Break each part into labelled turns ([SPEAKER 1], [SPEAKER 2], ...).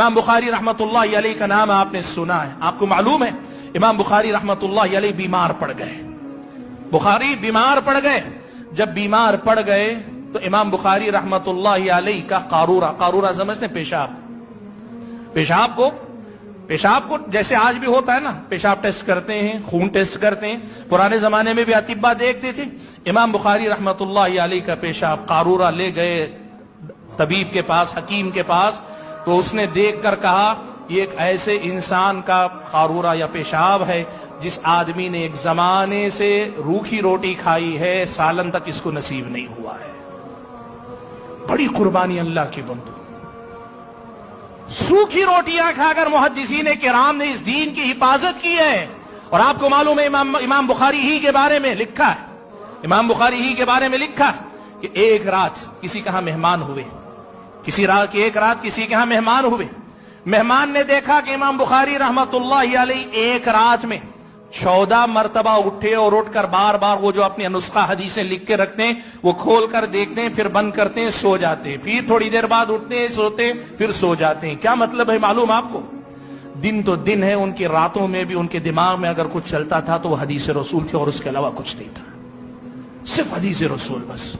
[SPEAKER 1] امام بخاری رحمتullah علیہ کا نام آپ نے سنا ہے، آپ کو معلوم ہے امام بخاری رحمتullah علیہ بیمار پڑ گئے. بخاری بیمار پڑ گئے. جب بیمار پڑ گئے تو امام بخاری رحمتullah علیہ کا قارورہ سمجھتے ہیں؟ پیشاب کو جیسے آج بھی ہوتا ہے نا، پیشاب ٹیسٹ کرتے ہیں، خون ٹیسٹ کرتے ہیں. پرانے زمانے میں بھی اطباء دیکھتے تھے. امام بخاری رحمتullah علیہ کا پیشاب قارورہ لے گئے طبیب کے پاس، حکیم کے پاس. تو اس نے دیکھ کر کہا یہ ایک ایسے انسان کا قارورہ یا پیشاب ہے جس آدمی نے ایک زمانے سے روکھی روٹی کھائی ہے، سالن تک اس کو نصیب نہیں ہوا ہے. بڑی قربانی اللہ کی بندو. سوکھی روٹیاں کھا کر محدثین کرام نے اس دین کی حفاظت کی ہے. اور آپ کو معلوم ہے امام بخاری ہی کے بارے میں لکھا ہے، امام بخاری ہی کے بارے میں لکھا کہ ایک رات کسی کے ہاں مہمان ہوئے، ایک رات کسی کے ہاں مہمان ہوئے. مہمان نے دیکھا کہ امام بخاری رحمتullah علیہ ایک رات میں 14 مرتبہ اٹھے اور اٹھ کر بار بار وہ جو اپنے نسخہ حدیثیں لکھ کے رکھتے ہیں وہ کھول کر دیکھتے ہیں، پھر بند کرتے ہیں، سو جاتے ہیں، پھر تھوڑی دیر بعد اٹھتے ہیں، سوتے ہیں، پھر سو جاتے ہیں. کیا مطلب ہے معلوم آپ کو؟ دن تو دن ہے، ان کی راتوں میں بھی ان کے دماغ میں اگر کچھ چلتا تھا تو وہ حدیث رسول تھی اور اس کے علاوہ کچھ نہیں تھا، صرف حدیث رسول بس.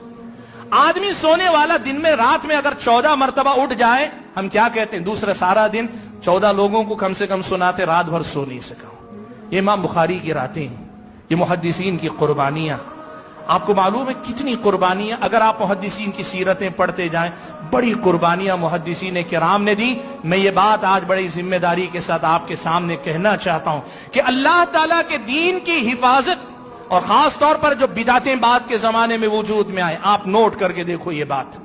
[SPEAKER 1] آدمی سونے والا دن میں رات میں اگر 14 مرتبہ اٹھ جائے، ہم کیا کہتے ہیں؟ دوسرے سارا دن 14 لوگوں کو کم سے کم سناتے، رات بھر سو نہیں سکا. یہ امام بخاری کی راتیں ہیں، یہ محدثین کی قربانیاں. آپ کو معلوم ہے کتنی قربانیاں اگر آپ محدثین کی سیرتیں پڑھتے جائیں، بڑی قربانیاں محدثین کرام نے دی. میں یہ بات آج بڑی ذمہ داری کے ساتھ آپ کے سامنے کہنا چاہتا ہوں کہ اللہ تعالیٰ کے دین کی حفاظت، اور خاص طور پر جو بدعتیں بعد کے زمانے میں وجود میں آئے، آپ نوٹ کر کے دیکھو یہ بات.